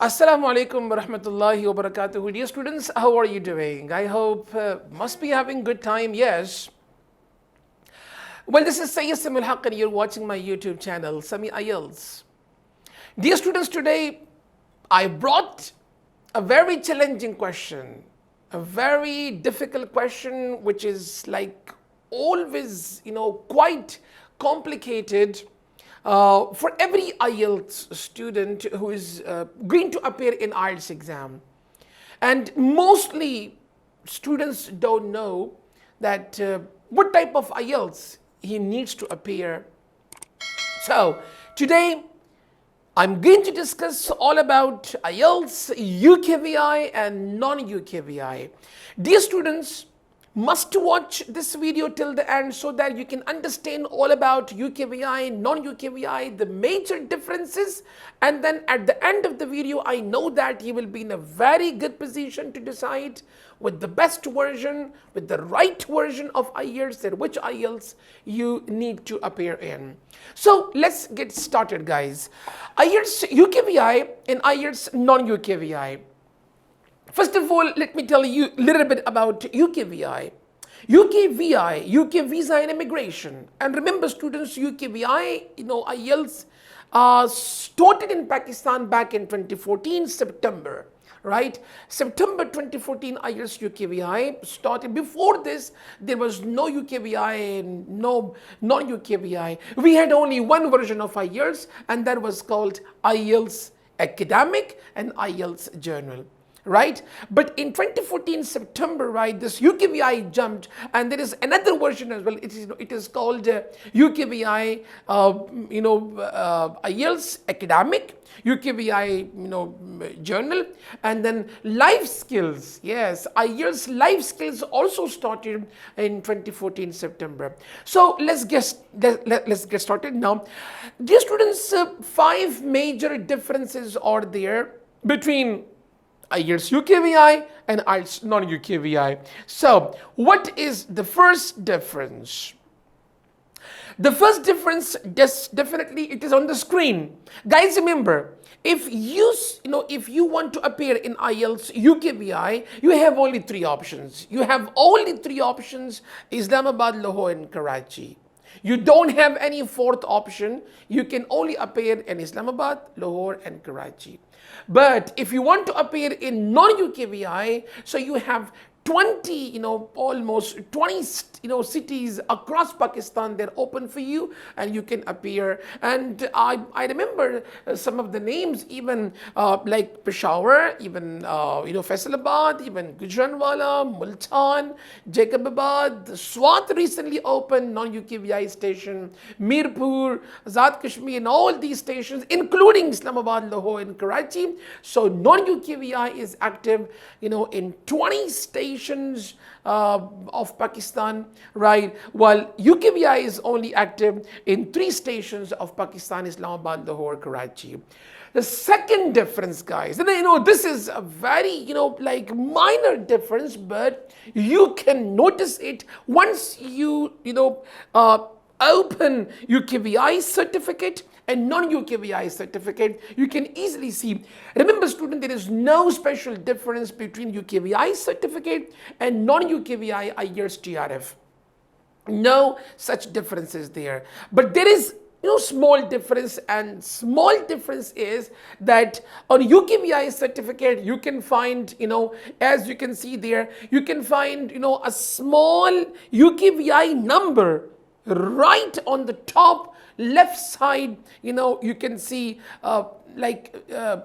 Assalamu alaikum wa rahmatullahi wa barakatuhu. Dear students, how are you doing? I hope must be having good time, yes. Well, this is Syed and you're watching my YouTube channel, Sami IELTS. Dear students, today I brought a very challenging question, a very difficult question, which is like always, quite complicated for every IELTS student who is going to appear in IELTS exam. And mostly students don't know that what type of IELTS he needs to appear. So today I'm going to discuss all about IELTS UKVI and non-UKVI. Dear students, must watch this video till the end so that you can understand all about UKVI, non-UKVI, the major differences, and then at the end of the video, I know that you will be in a very good position to decide with the best version, with the right version of IELTS, and which IELTS you need to appear in. So let's get started, guys. IELTS UKVI and IELTS non-UKVI. First of all, let me tell you a little bit about UKVI. UKVI, UK Visa and Immigration. And remember students, UKVI, IELTS started in Pakistan back in 2014, September, right? September 2014, IELTS UKVI started. Before this, there was no UKVI and no non-UKVI. We had only one version of IELTS, and that was called IELTS Academic and IELTS Journal. Right? But in 2014 September, right, this UKVI jumped, and there is another version as well. It is called UKVI, IELTS Academic, UKVI, Journal, and then Life Skills. Yes, IELTS Life Skills also started in 2014 September. So let's get started now. Dear students, 5 major differences are there between IELTS UKVI and IELTS non-UKVI. So what is the first difference? The first difference, definitely it is on the screen. Guys, remember, if you want to appear in IELTS UKVI, you have only 3 options. You have only 3 options: Islamabad, Lahore and Karachi. You don't have any 4th option. You can only appear in Islamabad, Lahore and Karachi. But if you want to appear in non-UKVI, so you have 20, almost 20, cities across Pakistan, they're open for you and you can appear. And I remember some of the names, even like Peshawar, even, Faisalabad, even Gujranwala, Multan, Jacobabad, Swat recently opened non-UKVI station, Mirpur, Azad Kashmir, and all these stations, including Islamabad, Lahore and Karachi. So non-UKVI is active, in 20 stations of Pakistan, right? While UKVI is only active in 3 stations of Pakistan: Islamabad, Lahore, Karachi. The second difference, guys, and this is a very, minor difference, but you can notice it once you, open UKVI certificate and non-UKVI certificate. You can easily see. Remember student, there is no special difference between UKVI certificate and non-UKVI IELTS TRF. No such differences there. But there is small difference, and small difference is that on UKVI certificate you can find, as you can see there, you can find, a small UKVI number right on the top left side. You can see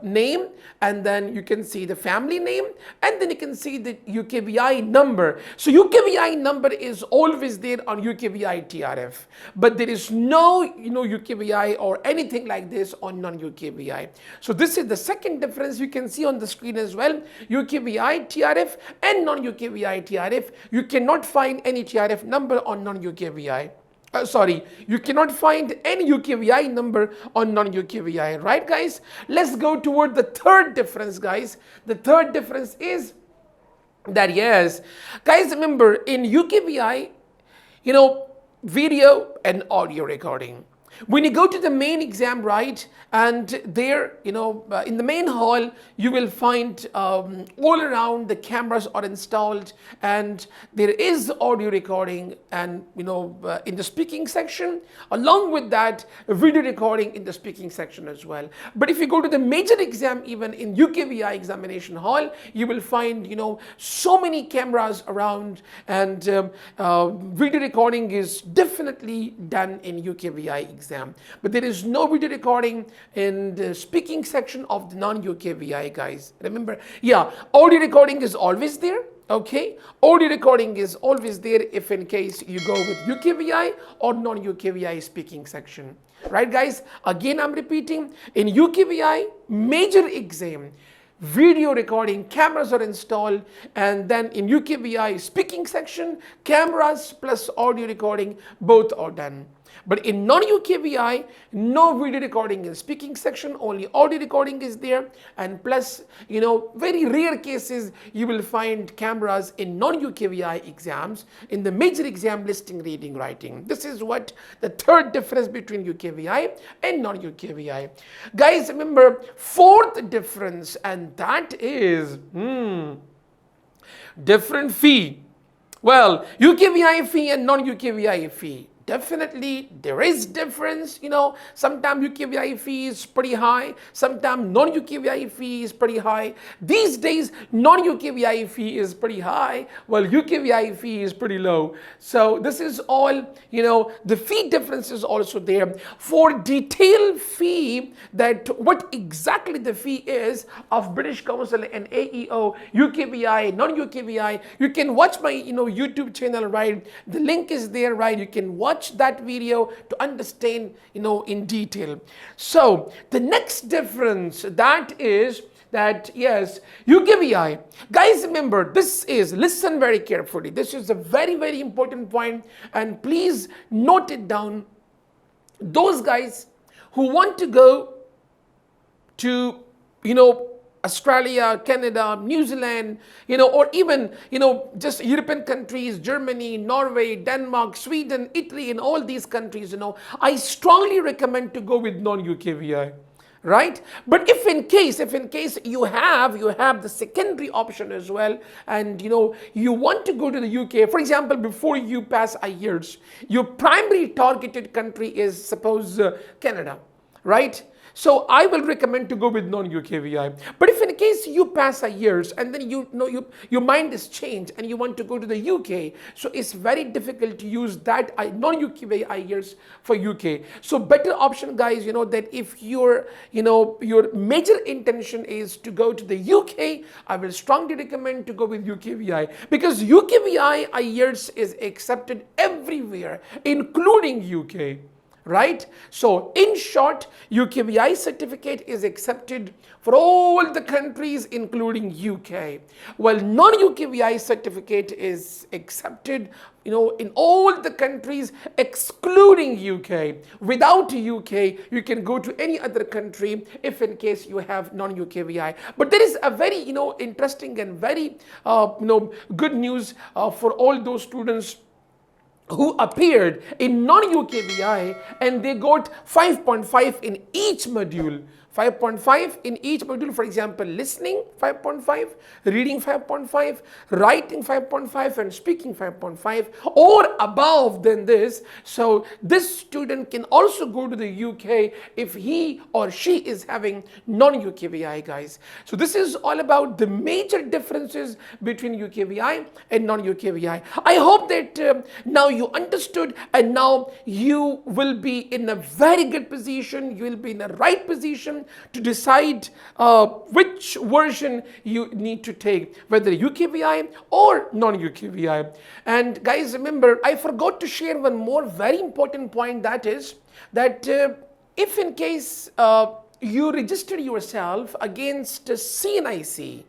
name, and then you can see the family name, and then you can see the UKVI number. So UKVI number is always there on UKVI TRF, but there is no UKVI or anything like this on non-UKVI. So this is the second difference you can see on the screen as well. UKVI TRF and non-UKVI TRF, you cannot find any TRF number on non-UKVI. You cannot find any UKVI number on non-UKVI, right guys? Let's go toward the third difference, guys. The third difference is that, yes, guys, remember in UKVI, video and audio recording. When you go to the main exam, right, and there, in the main hall, you will find all around the cameras are installed, and there is audio recording, and in the speaking section, along with that, video recording in the speaking section as well. But if you go to the major exam, even in UKVI examination hall, you will find so many cameras around, and video recording is definitely done in UKVI exam. But there is no video recording in the speaking section of the non-UKVI, guys. Remember, yeah, audio recording is always there. Okay, audio recording is always there if in case you go with UKVI or non-UKVI speaking section. Right, guys? Again, I'm repeating, in UKVI major exam, video recording cameras are installed, and then in UKVI speaking section, cameras plus audio recording both are done. But in non-UKVI, no video recording in speaking section, only audio recording is there, and plus, very rare cases you will find cameras in non-UKVI exams, in the major exam listening, reading, writing. This is what the third difference between UKVI and non-UKVI. Guys, remember, fourth difference, and that is different fee. Well, UKVI fee and non-UKVI fee. Definitely there is difference, sometimes UKVI fee is pretty high, sometimes non-UKVI fee is pretty high. These days non-UKVI fee is pretty high, while UKVI fee is pretty low. So this is all, the fee difference is also there. For detailed fee, that what exactly the fee is of British Council and AEO, UKVI, non-UKVI, you can watch my YouTube channel, right? The link is there, right? You can watch that video to understand in detail. So the next difference, that is that, yes, UKVI, guys, remember, listen very carefully, this is a very, very important point, and please note it down. Those guys who want to go to Australia, Canada, New Zealand, or even, just European countries, Germany, Norway, Denmark, Sweden, Italy, and all these countries, I strongly recommend to go with non-UKVI, right? But if in case you have the secondary option as well, and you want to go to the UK, for example, before you pass IELTS, your primary targeted country is, suppose, Canada, right? So I will recommend to go with non-UKVI. But if in case you pass IELTS and then your mind is changed and you want to go to the UK, so it's very difficult to use that non-UKVI IELTS for UK. So better option, guys, that if your major intention is to go to the UK, I will strongly recommend to go with UKVI, because UKVI IELTS is accepted everywhere, including UK. Right? So in short, UKVI certificate is accepted for all the countries including UK, while non-UKVI certificate is accepted in all the countries excluding UK. Without UK, you can go to any other country if in case you have non-UKVI. But there is a very interesting and very good news for all those students who appeared in non-UKVI and they got 5.5 in each module. 5.5 in each module, for example, listening 5.5, reading 5.5, writing 5.5, and speaking 5.5 or above than this. So this student can also go to the UK if he or she is having non-UKVI, guys. So this is all about the major differences between UKVI and non-UKVI. I hope that now you understood, and now you will be in a very good position. You will be in the right position to decide which version you need to take, whether UKVI or non-UKVI. And guys, remember, I forgot to share one more very important point, that is that if in case you register yourself against CNIC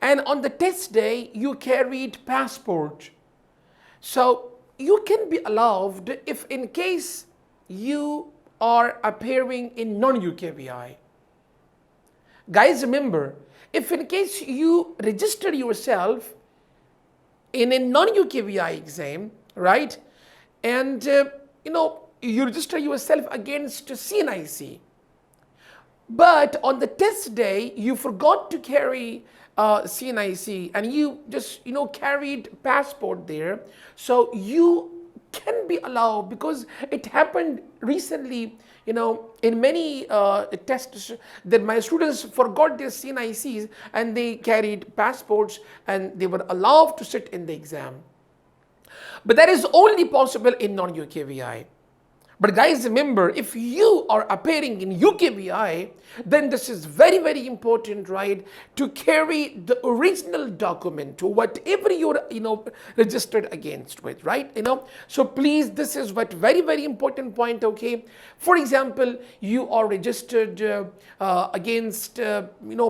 and on the test day you carried passport, so you can be allowed if in case you are appearing in non-UKVI. Guys, remember, if in case you register yourself in a non-UKVI exam, right, and you register yourself against CNIC. But on the test day, you forgot to carry CNIC, and you just carried passport there. So you can be allowed, because it happened recently, in many tests, that my students forgot their CNICs and they carried passports and they were allowed to sit in the exam. But that is only possible in non-UKVI. But guys, remember, if you are appearing in UKVI, then this is very, very important, right? To carry the original document to whatever you're, registered against with, right? So please, this is what very, very important point, okay? For example, you are registered against,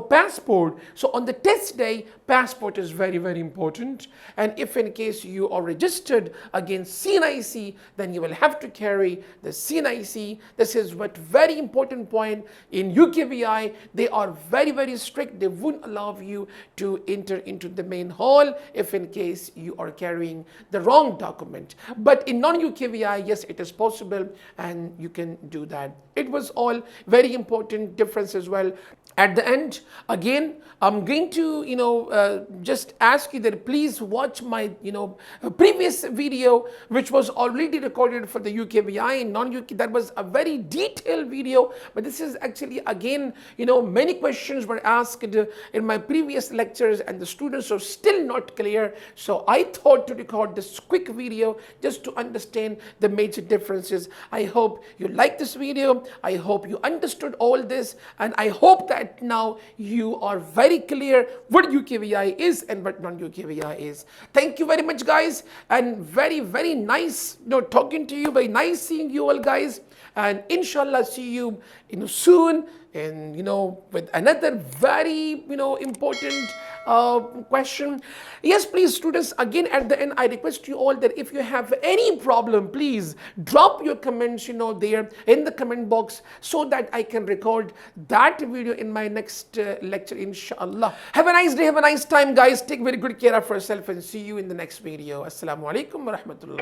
passport. So on the test day, passport is very, very important. And if in case you are registered against CNIC, then you will have to carry the CNIC. This is what very important point in UKVI. They are very, very strict. They won't allow you to enter into the main hall if in case you are carrying the wrong document. But in non-UKVI, yes, it is possible and you can do that. It was all very important difference as well. At the end, again, I'm going to, just ask you that please watch my, previous video, which was already recorded for the UKVI and non-UK. That was a very detailed video, but this is actually, again, many questions were asked in my previous lectures and the students are still not clear. So I thought to record this quick video just to understand the major differences. I hope you like this video. I hope you understood all this, and I hope that now you are very clear what UKVI is and what non-UKVI is. Thank you very much, guys, and very, very nice talking to you. Very nice seeing you all, guys, and inshallah see you soon, and with another very important question. Yes, please, students, again at the end, I request you all that if you have any problem, please drop your comments there in the comment box, so that I can record that video in my next lecture, inshallah. Have a nice day, have a nice time, guys. Take very good care of yourself and see you in the next video. Assalamu alaikum wa rahmatullah.